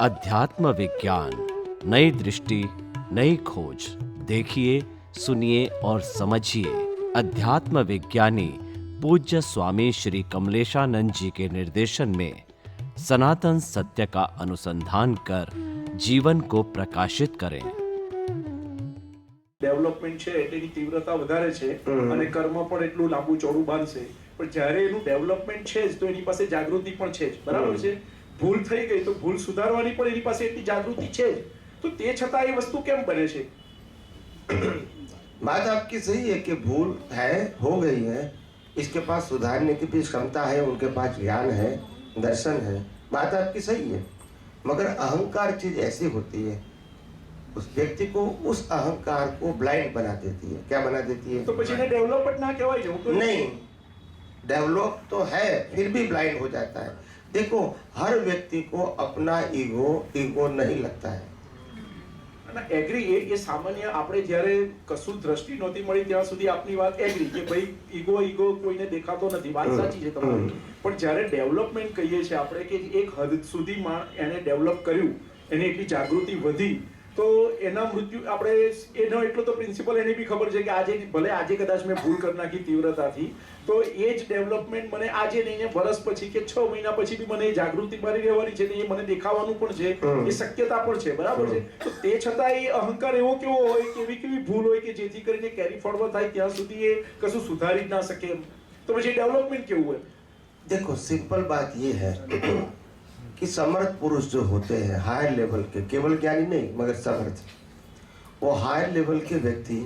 अध्यात्म विज्ञान, नई दृष्टि, नई खोज। देखिए, सुनिए और समझिए। अध्यात्म विज्ञानी पूज्य स्वामी श्री कमलेशानंद जी के निर्देशन में सनातन सत्य का अनुसंधान कर जीवन को प्रकाशित करें। डेवलपमेंट છે એની તીવ્રતા વધારે છે અને કર્મ પણ એટલું લાંબુ ચોડું બાંધશે, પણ જ્યારે એનું ડેવલપમેન્ટ છે જ તો એની પાસે જાગૃતિ પણ છે જ, બરાબર છે? ભૂલ થઈ ગઈ તો ભૂલ સુધારવાની પણ એની પાસે એટલી જાગૃતિ છે જ, તો તે છતાં એ વસ્તુ કેમ બને છે? बात आपकी सही है कि भूल है, हो गई है, इसके पास सुधारने की भी क्षमता है, उनके पास ज्ञान है, दर्शन है, बात आपकी सही है। मगर अहंकार चीज ऐसी होती है, उस व्यक्ति को उस अहंकार को ब्लाइंड बना देती है। क्या बना देती है? તો પછી એને ડેવલપમેન્ટ ના કહેવાય છે? હું તો नहीं, डेवलप तो है, फिर भी ब्लाइंड हो जाता है। देखो, हर व्यक्ति को अपना ईगो नहीं लगता है। એગ્રી, એ સામાન્ય આપણે જ્યારે કશું દ્રષ્ટિ નહોતી મળી ત્યાં સુધી આપની વાત એગ્રી કે ભાઈ ઈગો કોઈને દેખાતો નથી, વાત સાચી છે તમારી। પણ જ્યારે ડેવલપમેન્ટ કહીએ છીએ આપણે કે એક હદ સુધી એને ડેવલપ કર્યું, એની એટલી જાગૃતિ વધી, તો એના મૃત્યુ આપણે એનો એટલો તો પ્રિન્સિપલ એની બી ખબર છે કે આજે ભલે આજે કદાચ મેં ભૂલ કરી નાખી તીવ્રતાથી, તો એ જ ડેવલપમેન્ટ મને આજે નહીં ને વર્ષ પછી કે 6 મહિના પછી બી મને એ જાગૃતિ મારી રહેવાની છે ને એ મને દેખાવાનું પણ છે, એ શક્યતા પણ છે, બરાબર છે? તો તે છતાં એ અહંકાર એવો કેવો હોય કે એવી ભૂલ હોય કે જેથી કરીને કેરી ફોરવર્ડ થાય ત્યાં સુધી એ કશું સુધારી જ ના શકે, તો પછી ડેવલપમેન્ટ કેવું હોય? देखो, सिंपल बात ये है कि समर्थ पुरुष जो होते हैं हायर लेवल के, केवल ज्ञानी नहीं मगर समर्थ, वो हायर लेवल के व्यक्ति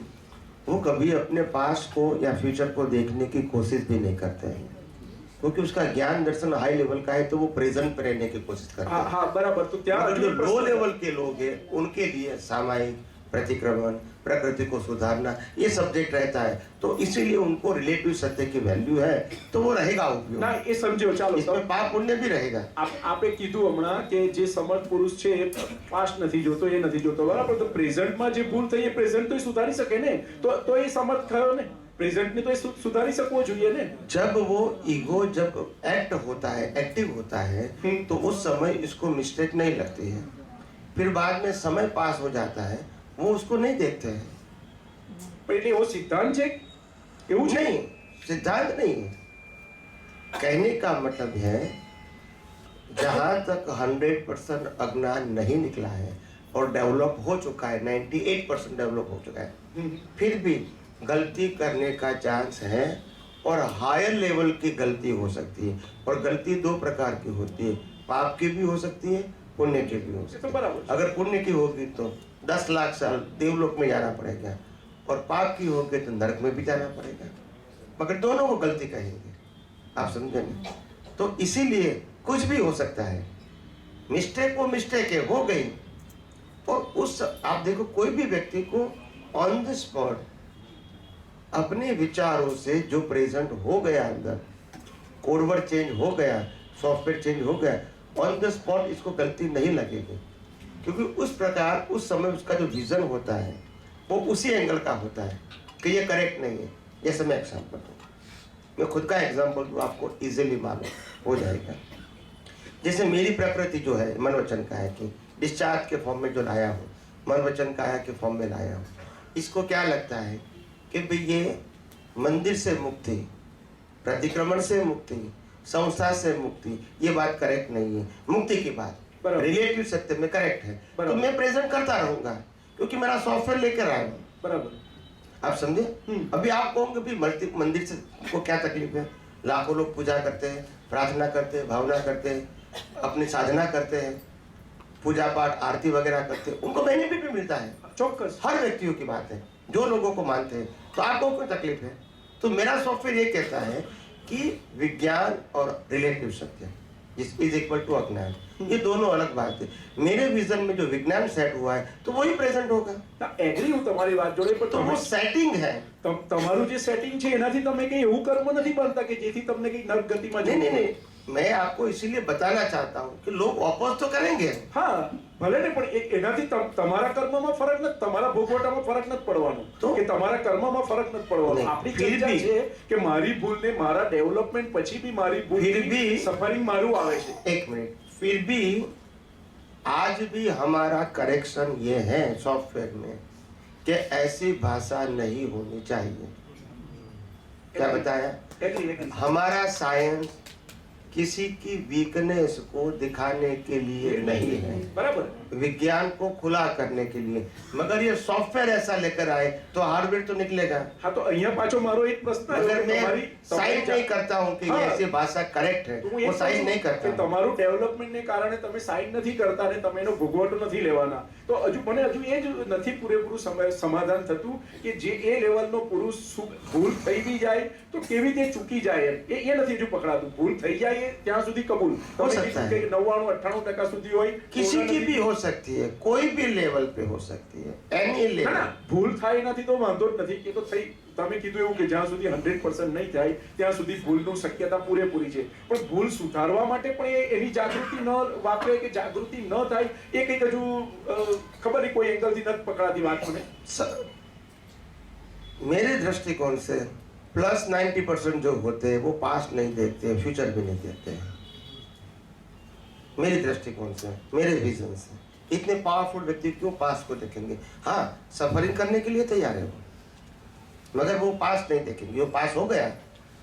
वो कभी अपने पास्ट को या फ्यूचर को देखने की कोशिश भी नहीं करते हैं, क्योंकि उसका ज्ञान दर्शन हाई लेवल का है, तो वो प्रेजेंट पे रहने की कोशिश करते हैं। हाँ बराबर। तो क्या जो लो लेवल के लोग हैं उनके लिए सामायिक प्रतिक्रमण, प्रकृति को सुधारना, ये सब्जेक्ट रहता है, तो इसीलिए उनको रिलेटिव सत्य की वैल्यू है, तो वो रहेगा उपयोग ना, ये समझो। ચાલો, इसमें पाप पुण्य भी रहेगा। આપે કીધું હમણાં કે જે સમર્થ પુરુષ છે એ પાસ્ટ નથી જોતો, એ નથી જોતો, બરાબર? તો પ્રેઝન્ટમાં જે ભૂલ થઈ એ પ્રેઝન્ટ તો સુધારી શકે ને, તો એ સમર્થ થયો ને, પ્રેઝન્ટ ને તો એ સુધારી શકવો જોઈએ ને। जब वो ईगो जब एक्ट होता है, एक्टिव होता है, तो उस समय इसको मिस्टेक नहीं लगती है। फिर बाद में समय पास हो जाता है, वो उसको नहीं देखते हैं। એટલે એવો સિદ્ધાંત છે એવું છે? नहीं, सिद्धांत नहीं, कहने का मतलब है जहां तक 100% अज्ञान नहीं निकला है और डेवलप हो चुका है, 98% डेवलप हो चुका है, फिर भी गलती करने का चांस है, और हायर लेवल की गलती हो सकती है। और गलती 2 प्रकार की होती है, पाप की भी हो सकती है, पुण्य की भी हो सकती है। बराबर। अगर पुण्य की होगी तो 10 लाख साल देवलोक में जाना पड़ेगा, और पाप की होगी तो नरक में भी जाना पड़ेगा, मगर दोनों को गलती कहेंगे। आप समझे ना? तो इसीलिए कुछ भी हो सकता है, मिस्टेक वो मिस्टेक है, हो गई। और उस आप देखो, कोई भी व्यक्ति को ऑन द स्पॉट अपने विचारों से जो प्रेजेंट हो गया, अंदर कोडवर्ड चेंज हो गया, सॉफ्टवेयर चेंज हो गया, ऑन द स्पॉट इसको गलती नहीं लगेगी, क्योंकि उस प्रकार उस समय उसका जो विजन होता है वो उसी एंगल का होता है कि ये करेक्ट नहीं है। जैसे मैं एग्जाम्पल दूँ, मैं खुद का एग्जाम्पल दूँ, आपको इजीली मालूम हो जाएगा। जैसे मेरी प्रकृति जो है मन वचन काया की, डिस्चार्ज के फॉर्म में जो लाया हूँ, मन वचन काया के फॉर्म में लाया हूँ, इसको क्या लगता है कि भाई ये मंदिर से मुक्ति, प्रतिक्रमण से मुक्ति, संस्था से मुक्ति, ये बात करेक्ट नहीं है। मुक्ति की बात रिलेटिव सत्य में करेक्ट है, तो मैं प्रेजेंट करता रहूंगा, क्योंकि मेरा सॉफ्टवेयर लेकर आया हूँ। बराबर। आप समझे? अभी आप कहोगे भी मंदिर से को क्या तकलीफ है? लाखों लोग पूजा करते हैं, प्रार्थना करते हैं, भावना करते हैं, अपनी साधना करते हैं, पूजा पाठ आरती वगैरह करते हैं, उनको बेनिफिट भी मिलता है। चौक्कस, हर व्यक्तियों की बात है, जो लोगों को मानते हैं। तो आपको कोई तकलीफ है? तो मेरा सॉफ्टवेयर ये कहता है कि विज्ञान और रिलेटिव सत्य इज इक्वल टू अज्ञान, ये दोनों अलग बात है। मेरे विजन में जो विज्ञान सेट हुआ है तो वही प्रेजेंट होगा। એગ્રી હું તમારી વાત જોડે, પણ तो वो सेटिंग है। તમારું જે સેટિંગ છે એનાથી તમે કઈ એવું કર્મ નથી બનતા કે જેથી તમને કઈ નર્ક ગતિમાં नहीं नहीं नहीं, मैं आपको इसीलिए बताना चाहता हूँ कि लोग ऑपोज तो करेंगे। હા ભલે ને, પણ એનાથી તમારા કર્મમાં ફરક નથી, તમારા ભોગવટામાં ફરક નથી પડવાનો, તો કે તમારા કર્મમાં ફરક નથી પડવાનો। આપણી ચર્ચા છે કે મારી ભૂલને મારા ડેવલપમેન્ટ પછી બી મારી ભૂલ સફરિંગ મારું આવે છે। एक मिनट, फिर भी आज भी हमारा करेक्शन ये है सॉफ्टवेयर में कि ऐसी भाषा नहीं होनी चाहिए। क्या बताया? एग्री। हमारा साइंस किसी की वीकनेस को दिखाने के लिए नहीं है, बराबर, विज्ञान को खुला करने के लिए। मगर ये सॉफ्टवेयर ऐसा लेकर आए तो हार्डवेयर तो निकलेगा। हाँ, तो અહીંયા પાછો મારો એક પ્રશ્ન છે मगर કે मैं તમારી साइन नहीं करता हूँ कि हाँ। ऐसी भाषा करेक्ट है, તો હું वो એ साइन કહું नहीं કે करता। તમારું ડેવલપમેન્ટને કારણે તમે સાઇન નથી કરતા ને તમે એનો ભોગવટો નથી લેવાના, તો મને હજુ એ જ નથી પૂરેપૂરું સમાધાન થતું કે જે એ લેવલનો પુરુષ ભૂલ થઈ બી જાય તો કેવી રીતે ચૂકી જાય એ નથી હજુ પકડાતું। ભૂલ થઈ જાય એ ત્યાં સુધી કબૂલ, તમે सकता કીધું કે 99-98% સુધી હોય, किसी की નથી। भी हो सकती है, कोई भी लेवल पे हो सकती है, एनी ના लेवल। ના, ભૂલ થાય એનાથી તો વાંધો જ નથી, એ તો થઈ, તમે કીધું એવું કે જ્યાં સુધી 100% નહીં થાય ત્યાં સુધી ભૂલનું શક્યતા પૂરેપૂરી છે, પણ ભૂલ સુધારવા માટે પણ એની જાગૃતિ ન વાપરે કે જાગૃતિ ન થાય એ કંઈક હજુ ખબર નહીં, કોઈ એંગલથી નથી પકડાતી વાત મને। मेरे दृष्टिकोण से प्लस 90% जो होते हैं वो पास्ट नहीं देखते हैं, फ्यूचर भी नहीं देखते हैं। मेरे दृष्टिकोण से, मेरे विजन से, इतने पावरफुल व्यक्ति क्यों पास्ट को देखेंगे? हाँ, सफरिंग करने के लिए तैयार है वो, मगर वो पास्ट नहीं देखेंगे। वो पास हो गया,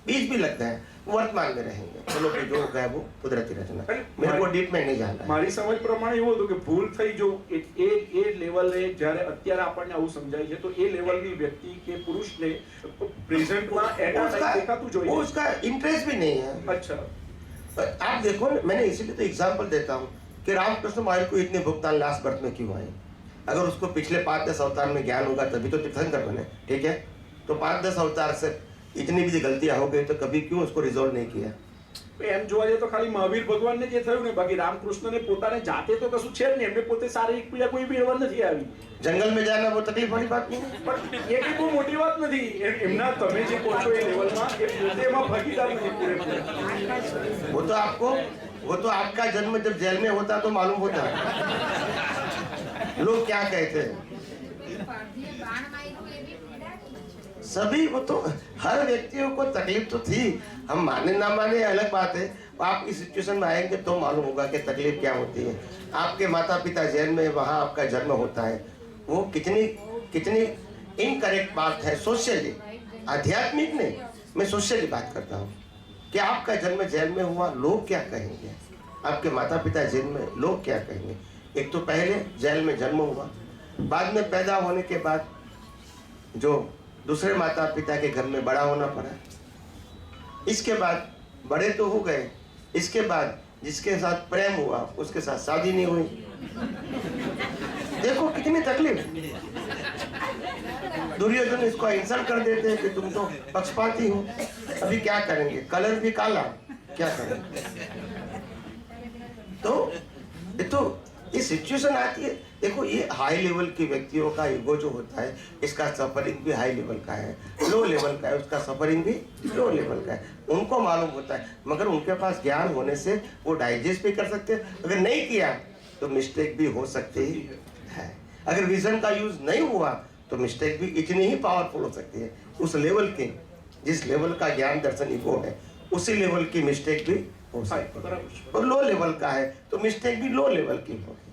बीज भी लगता है, वर्तमान में रहेंगे। चलो भाई, जो हो गया वो कुदरती रचना, मेरे को डीप में नहीं जाना है। મારી સમજ પ્રમાણે એવું હતું કે ભૂલ થઈ જો એ લેવલે જ્યારે અત્યારે આપણને આવું સમજાય છે તો એ લેવલની વ્યક્તિ કે પુરુષને પ્રેઝન્ટમાં એટા उसका દેખાતું જોઈએ। वो उसका इंटरेस्ट भी नहीं है। अच्छा, आप देखो ना, मैंने इसीलिए तो एग्जाम्पल देता हूँ कि रामकृष्ण महाराज को इतने भुगतान लास्ट बर्थ में क्यों आए? अगर उसको पिछले 5-10 अवतार में ज्ञान होगा तभी तो तीर्थंकर बने, ठीक है? तो 5-10 अवतार से इतनी भी गलतियां हो गई तो कभी क्यों उसको रिजोल्व नहीं किया? એમ જોવા જઈએ તો ખાલી મહાવીર ભગવાનને જે થયું ને, બાકી રામકૃષ્ણને પોતાને જાતે તો કશું છે જ નહીં, એમને પોતે શારીરિક પીડા કોઈ બી એવા નથી આવી। जंगल में जाना वो तकलीफ वाली बात नहीं है। પણ એ કઈ બહુ મોટી વાત નથી, એમના તમે જે કહો છો એ લેવલમાં એ પોતે એમાં ભાગીદાર નથી પૂરેપૂરો। वो तो आपका जन्म जब जेल में होता तो मालूम होता लोग क्या कहते हैं। सभी वो तो हर व्यक्तियों को तकलीफ तो थी, हम माने ना माने अलग बात है। आप इस सिचुएशन में आएंगे तो मालूम होगा कि तकलीफ क्या होती है। आपके माता पिता जेल में, वहाँ आपका जन्म होता है, वो कितनी इनकरेक्ट बात है सोशली, आध्यात्मिक नहीं, मैं सोशली बात करता हूँ कि आपका जन्म जेल में हुआ, लोग क्या कहेंगे? आपके माता पिता जेल में, लोग क्या कहेंगे? एक तो पहले जेल में जन्म हुआ, बाद में पैदा होने के बाद जो दूसरे माता पिता के घर में बड़ा होना पड़ा, इसके बाद बड़े तो हो गए, इसके बाद जिसके साथ प्रेम हुआ उसके साथ शादी नहीं हुई। देखो कितनी तकलीफ। दुर्योधन इसको इंसल्ट कर देते हैं कि तुम तो पक्षपाती हो। अभी क्या करेंगे? कलर भी काला, क्या करेंगे? तो ये सिचुएशन आती है। देखो, ये हाई लेवल के व्यक्तियों का ईगो जो होता है, इसका सफरिंग भी हाई लेवल का है, लो लेवल का है, उसका सफरिंग भी लो लेवल का है। उनको मालूम होता है, मगर उनके पास ज्ञान होने से वो डाइजेस्ट भी कर सकते हैं। अगर नहीं किया तो मिस्टेक भी हो सकती है। अगर विजन का यूज नहीं हुआ तो मिस्टेक भी इतनी ही पावरफुल हो सकती है। उस लेवल के, जिस लेवल का ज्ञान दर्शन ईगो है, उसी लेवल की मिस्टेक भी हो सकती है। और लो लेवल का है तो मिस्टेक भी लो लेवल की होगी।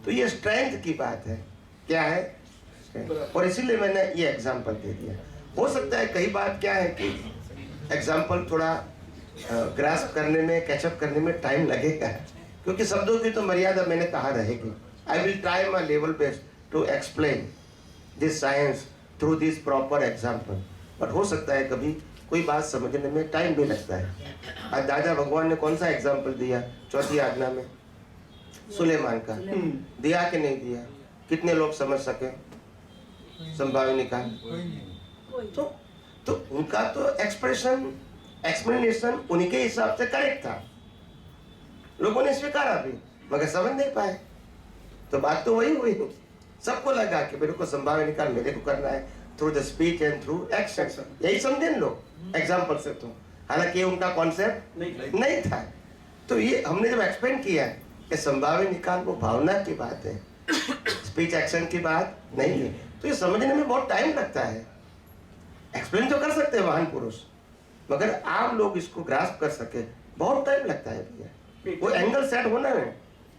तो ये स्ट्रेंथ की बात है। क्या है? और इसीलिए मैंने ये एग्जाम्पल दे दिया। हो सकता है कई बार क्या है कि एग्जाम्पल थोड़ा ग्रास्प करने में, कैचअप करने में टाइम लगेगा, क्योंकि शब्दों की तो मर्यादा मैंने कहा रहेगी। I will try my level best to explain this science through this proper example. But हो सकता है कभी कोई बात समझने में टाइम भी लगता है। आज दादा भगवान ने कौन सा एग्जाम्पल दिया चौथी आज्ञा में? सुलेमान का। दिया कि नहीं दिया? कितने लोग समझ सके? संभाव्य निकाल। तो उनका तो एक्सप्लेनेशन उन्हीं के हिसाब से करेक्ट था, लोगों ने स्वीकारा भी, मगर समझ नहीं पाए। तो बात तो वही हुई, सबको लगा कि मेरे को संभाव्य निकाल मेरे को करना है through the speech and through action. यही समझे लोग एग्जाम्पल से। तो हालांकि उनका कॉन्सेप्ट नहीं था। तो ये हमने जब एक्सप्लेन किया कि संभाव्य निकाल वो भावना की बात है, स्पीच एक्शन की बात नहीं है, तो ये समझने में बहुत टाइम लगता है। एक्सप्लेन तो कर सकते हैं महान पुरुष, मगर आप लोग इसको ग्रास्प कर सके बहुत टाइम लगता है भैया। वो एंगल सेट होना है,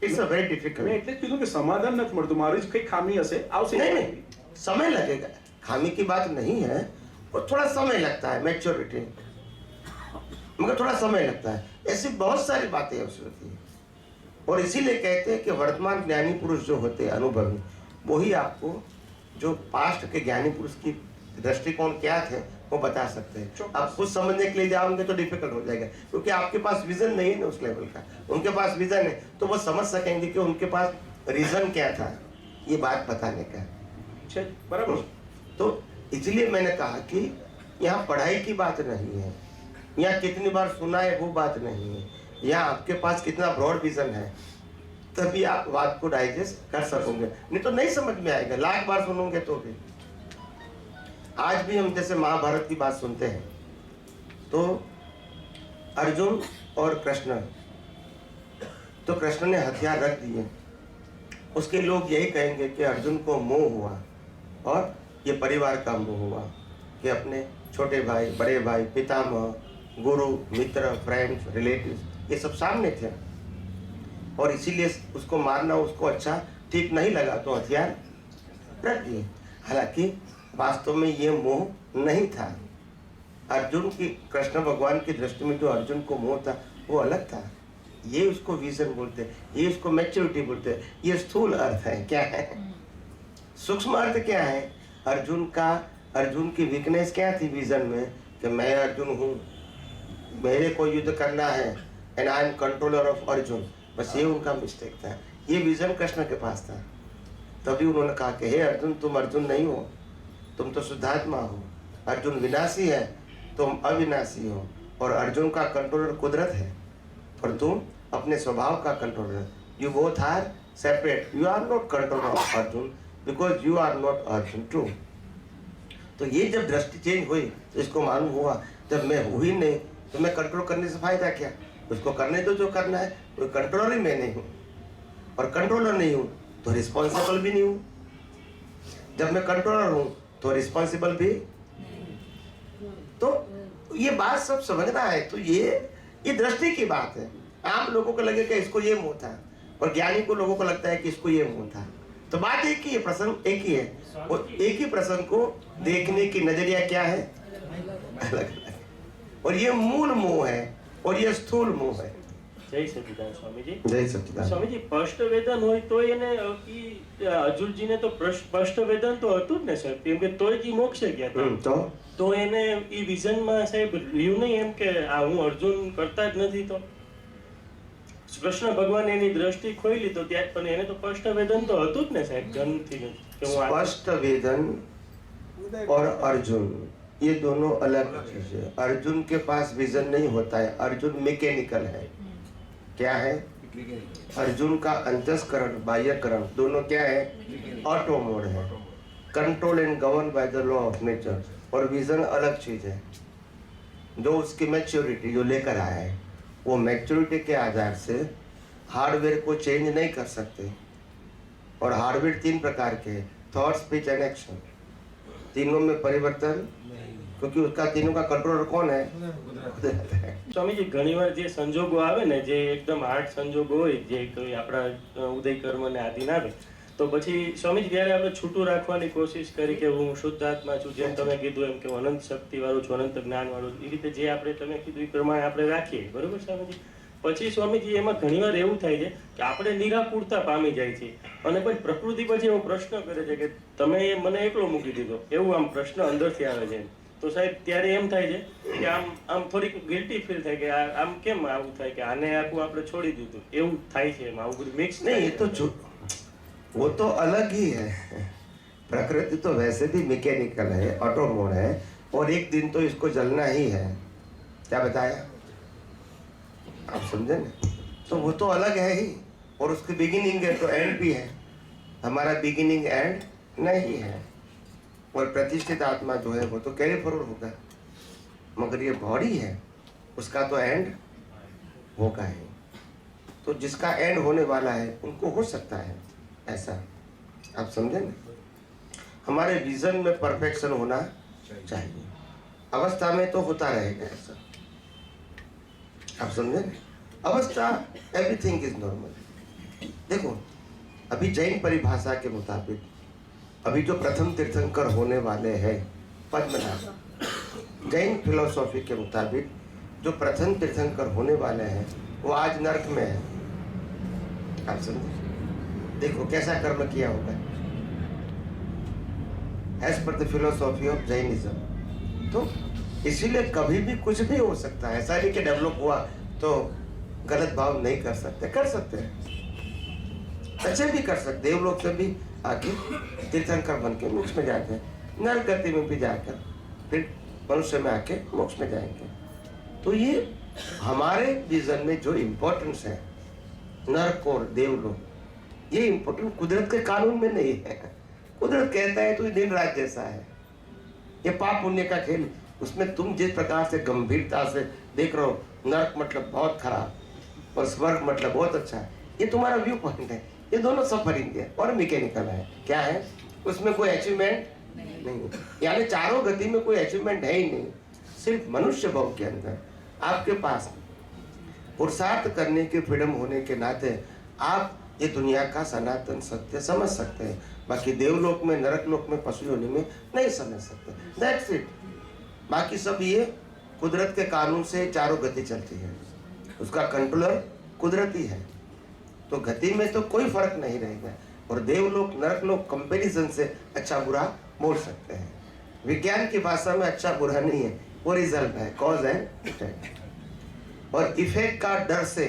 इट्स अ वेरी મેં डिफिकल्ट। એટલે જ કીધું કે સમાધાન નથી મળતું, મારી જ કઈ ખામી હશે, આવશે नहीं नहीं, समय लगेगा, खामी की बात नहीं है, और थोड़ा समय लगता है, मैच्योरिटी, मगर थोड़ा समय लगता है। ऐसी बहुत सारी बातें उसमें होती है, और इसीलिए कहते हैं कि वर्तमान ज्ञानी पुरुष जो होते हैं अनुभवी, वही आपको जो पास्ट के ज्ञानी पुरुष की दृष्टिकोण क्या थे वो बता सकते हैं। आप कुछ समझने के लिए जाओगे तो डिफिकल्ट हो जाएगा, क्योंकि आपके पास विजन नहीं है ना उस लेवल का, उनके पास विजन है, तो वो समझ सकेंगे कि उनके पास रीजन क्या था ये बात बताने का। છે બરાબર. तो इसलिए मैंने कहा कि यहाँ पढ़ाई की बात नहीं है, यहाँ कितनी बार सुना है वो बात नहीं है, यहाँ आपके पास कितना ब्रॉड विजन है, तभी आप बात को डाइजेस्ट कर सकोगे, नहीं तो नहीं समझ में आएगा, लाख बार सुनोगे तो भी। आज भी हम जैसे महाभारत की बात सुनते हैं तो अर्जुन और कृष्ण, तो कृष्ण ने हथियार रख दिए, उसके लोग यही कहेंगे कि अर्जुन को मोह हुआ, और ये परिवार का मोह हुआ कि अपने छोटे भाई, बड़े भाई, पितामह, गुरु, मित्र, फ्रेंड्स, रिलेटिव्स, ये सब सामने थे, और इसीलिए उसको मारना उसको अच्छा ठीक नहीं लगा, तो हथियार रख दिए। हालांकि वास्तव में ये मोह नहीं था। अर्जुन की, कृष्ण भगवान की दृष्टि में जो अर्जुन को मोह था वो अलग था, ये उसको विजन बोलते हैं, ये उसको मैच्योरिटी बोलते हैं। ये स्थूल अर्थ है, क्या है? सूक्ष्म अर्थ क्या है? अर्जुन का, अर्जुन की वीकनेस क्या थी विजन में, कि मैं अर्जुन हूँ, मेरे को युद्ध करना है, and I am controller of Arjun, बस ये उनका मिस्टेक था। ये विजन कृष्ण के पास था, तभी उन्होंने कहा कि हे अर्जुन, तुम अर्जुन नहीं हो, तुम तो शुद्धात्मा हो, अर्जुन विनाशी है, तुम अविनाशी हो, और अर्जुन का कंट्रोलर कुदरत है, और तुम अपने स्वभाव का controller. You both are separate, you are not controller of Arjun because you are not Arjun true. तो ये जब दृष्टि चेंज हुई तो इसको मालूम हुआ, जब मैं हूँ ही नहीं तो मैं कंट्रोल करने से फायदा क्या, उसको करने दो जो करना है, तो कंट्रोलर ही मैं नहीं हूँ, और कंट्रोलर नहीं हूँ तो रिस्पॉन्सिबल भी नहीं हूँ। जब मैं कंट्रोलर हूँ तो रिस्पॉन्सिबल भी, तो ये बात सब समझना है। तो ये दृष्टि की बात है। आम लोगों को लगेगा इसको ये मुंह था, और ज्ञानी को लोगों को लगता है कि इसको ये मुंह था। तो बात एक ही है, प्रसंग एक ही है, और एक ही प्रसंग को देखने की नजरिया क्या है, अलग अलग। और ये मूल मोह है और ये स्थूल मोह है। જય સચિદાન સ્વામીજી. जय सच्चिदानंद। સ્વામીજી સ્પષ્ટ વેદન હોય તો એને અર્જુનજીને તો સ્પષ્ટ વેદન તો હતું જ ને સાહેબ, કેમ કે તોય જ ઈ મોક્ષે ગયા હતા. તો એને ઈ વિઝનમાં સાહેબ રહ્યું નહીં એમ કે આ હું અર્જુન કરતા જ નથી, તો કૃષ્ણ ભગવાન એની દ્રષ્ટિ ખોઈલી તો ત્યાં પણ એને તો સ્પષ્ટ વેદન તો હતું જ ને સાહેબ જન્મથી જ કે હું આ स्पष्ट वेदन और अर्जुन ये दोनों अलग चीज है। अर्जुन के पास विजन नहीं होता है, अर्जुन मैकेनिकल है। क्या है? अर्जुन का अंतस्करण, बाह्यकरण दोनों क्या है? ऑटो मोड है, control and govern by the law of nature. और विजन अलग चीज है, जो उसकी मैच्योरिटी जो लेकर आया है, वो मैच्योरिटी के आधार से हार्डवेयर को चेंज नहीं कर सकते। और हार्डवेयर 3 प्रकार के हैं, थॉट, स्पीच एंड एक्शन। तीनों में परिवर्तन, क्योंकि उसका तीनों का कंट्रोलर कौन है? कुदरत है। સ્વામીજી ઘણીવાર જે સંજોગો આવે ને, જે એકદમ હાર્ડ સંજોગો હોય, જે કોઈ આપણા ઉદય કર્મને આધીન આવે, તો પછી સ્વામીજી ત્યારે આપણે છૂટું રાખવાની કોશિશ કરી કે હું શુદ્ધ આત્મા છું, જેમ તમે કીધું એમ કે હું અનંત શક્તિ વાળું છું, અનંત જ્ઞાન વાળું છું, એ રીતે જે આપણે તમે કીધું એ પ્રમાણે આપણે રાખીએ, બરોબર સ્વામીજી? પછી સ્વામીજી એમાં ઘણીવાર એવું થાય છે કે આપણે નિરાકુરતા પામી જાય છે, અને પછી પ્રકૃતિ પછી એવો પ્રશ્ન કરે છે કે તમે મને એકલો મૂકી દીધો, એવું આમ પ્રશ્ન અંદરથી આવે છે। તો સાહેબ ત્યારે એમ થાય છે કે આમ થોડીક ગિલ્ટી ફીલ થાય કે આમ કેમ આવું થાય કે આને આખું આપણે છોડી દીધું, એવું થાય છે એમાં, આવું બધું મિક્સ नहीं, ये तो वो तो अलग ही है। प्रकृति तो वैसे भी मैकेनिकल है, ऑटो मोड है, और एक दिन तो इसको जलना ही है। क्या बताया आप, समझे ना? तो वो तो अलग है ही, और उसकी बिगिनिंग है तो एंड भी है। हमारा बिगिनिंग एंड नहीं है, और प्रतिष्ठित आत्मा जो है वो तो कैरी फॉरवर्ड होगा, मगर ये बॉडी है उसका तो एंड होगा ही। तो जिसका एंड होने वाला है उनको हो सकता है ऐसा, आप समझे ना? हमारे विजन में परफेक्शन होना चाहिए, अवस्था में तो होता रहेगा ऐसा, आप समझे ना? अवस्था एवरीथिंग इज नॉर्मल, देखो, अभी जैन परिभाषा के मुताबिक अभी जो प्रथम तीर्थंकर होने वाले हैं पद्मनाभ, जैन फिलोसॉफी के मुताबिक जो प्रथम तीर्थंकर होने वाले हैं वो आज नरक में है। आप समझे? देखो कैसा कर्म किया होगा as per the philosophy of Jainism. तो इसीलिए कभी भी कुछ भी हो सकता है, ऐसा नहीं कि डेवलप हुआ तो गलत भाव नहीं कर सकते, कर सकते हैं, अच्छे भी कर सकते। देवलोक से भी आके तीर्थंकर बन के मोक्ष में जाते हैं, नरक गति में भी जाकर फिर मनुष्य में आके मोक्ष में जाएंगे। तो ये हमारे विजन में जो इम्पोर्टेंस है नरक और देवलोक, ये इम्पोर्टेंट कुदरत के कानून में नहीं है। कुदरत कहता है तो ये दिन रात जैसा है, ये पाप पुण्य का खेल। उसमें तुम जिस प्रकार से गंभीरता से देख रहे हो, नरक मतलब बहुत खराब और स्वर्ग मतलब बहुत अच्छा है, ये तुम्हारा व्यू पॉइंट है। ये दोनों सफरिंग है और मैकेनिकल है। क्या है उसमें कोई अचीवमेंट नहीं, यानी चारों गति में कोई अचीवमेंट है ही नहीं। सिर्फ मनुष्य भाव के अंदर आपके पास पुरुषार्थ करने की फ्रीडम होने के नाते आप ये दुनिया का सनातन सत्य समझ सकते हैं। बाकी देवलोक में, नरक लोक में, पशु योनि में नहीं समझ सकते। That's it. बाकी सब ये कुदरत के कानून से चारों गति चलती है, उसका कंट्रोलर कुदरती है। तो गति में तो कोई फर्क नहीं रहेगा। और देवलोक नरक लोक कंपैरिजन से अच्छा बुरा बोल सकते हैं। विज्ञान की भाषा में अच्छा बुरा नहीं है, वो रिजल्ट है, कॉज एंड इफेक्ट। और इफेक्ट का डर से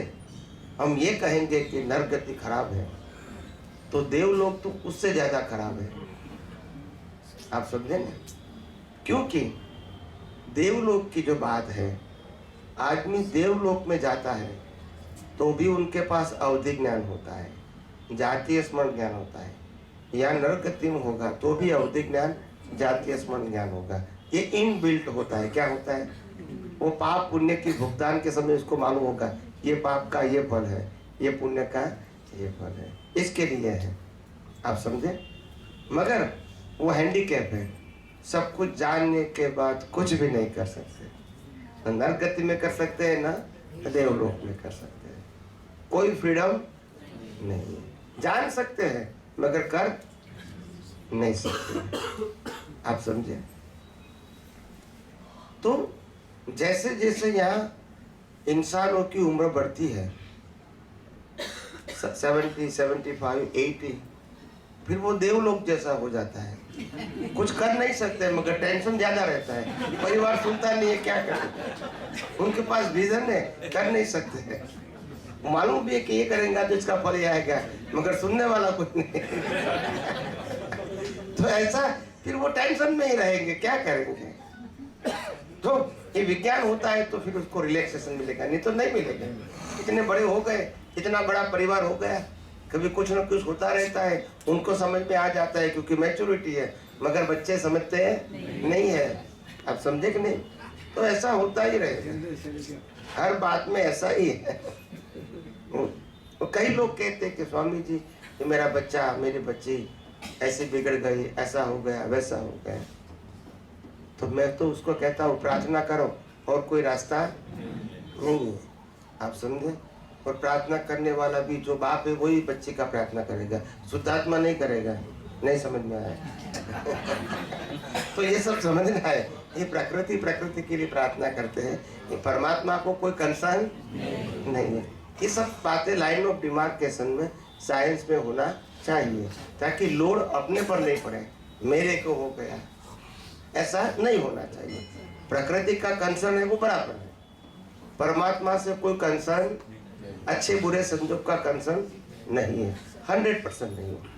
हम ये कहेंगे कि नरक गति खराब है, तो देवलोक तो उससे ज्यादा खराब है। आप समझे ना? क्योंकि देवलोक की जो बात है, आदमी देवलोक में जाता है तो भी उनके पास अवधि ज्ञान होता है, जातीय स्मरण ज्ञान होता है। या नरक गति में होगा तो भी अवधि ज्ञान, जातीय स्मरण ज्ञान होगा। ये इनबिल्ट होता है। क्या होता है? वो पाप पुण्य की भुगतान के समय उसको मालूम होगा ये पाप का ये फल है, ये पुण्य का ये फल है, इसके लिए है। आप समझे? मगर वो हैंडीकैप है, सब कुछ जानने के बाद कुछ भी नहीं कर सकते। नरक गति में कर सकते हैं ना देवलोक में कर सकते हैं, कोई फ्रीडम नहीं है। जान सकते हैं मगर कर नहीं सकते। आप समझे? तो जैसे जैसे यहाँ इंसानों की उम्र बढ़ती है 70, 75, 80, फिर वो देवलोक जैसा हो जाता है। कुछ कर नहीं सकते मगर टेंशन ज्यादा रहता है, परिवार सुनता नहीं है, क्या करें? उनके पास विजन है, कर नहीं सकते हैं। मालूम भी है कि ये करेंगे तो इसका फल आएगा, मगर सुनने वाला कुछ नहीं। तो ऐसा फिर वो टेंशन में ही रहेंगे, क्या करेंगे? तो ये विज्ञान होता है तो फिर उसको रिलैक्सेशन मिलेगा, नहीं तो नहीं मिलेगा। इतने बड़े हो गए, इतना बड़ा परिवार हो गया, कभी कुछ ना कुछ होता रहता है, उनको समझ में आ जाता है क्योंकि मैच्योरिटी है, मगर बच्चे समझते हैं नहीं है। आप समझे कि नहीं? तो ऐसा होता ही रहेगा, हर बात में ऐसा ही है। तो कई लोग कहते हैं कि स्वामी जी ये मेरा बच्चा, मेरी बच्ची ऐसे बिगड़ गई, ऐसा हो गया, वैसा हो गया। तो मैं तो उसको कहता हूँ प्रार्थना करो, और कोई रास्ता नहीं है। आप समझे? और प्रार्थना करने वाला भी जो बाप है वही बच्चे का प्रार्थना करेगा, शुद्धात्मा नहीं करेगा। नहीं समझ में आया? तो ये सब समझना है। ये प्रकृति के लिए प्रार्थना करते हैं, ये परमात्मा को कोई कंसर्न नहीं है। ये सब बातें लाइन ऑफ डिमार्केशन में साइंस में होना चाहिए, ताकि लोड अपने पर नहीं पड़े, मेरे को हो गया, ऐसा नहीं होना चाहिए। प्रकृति का कंसर्न है वो बराबर है, परमात्मा से कोई कंसर्न, अच्छे बुरे संजोग का कंसर्न नहीं है, 100% नहीं है।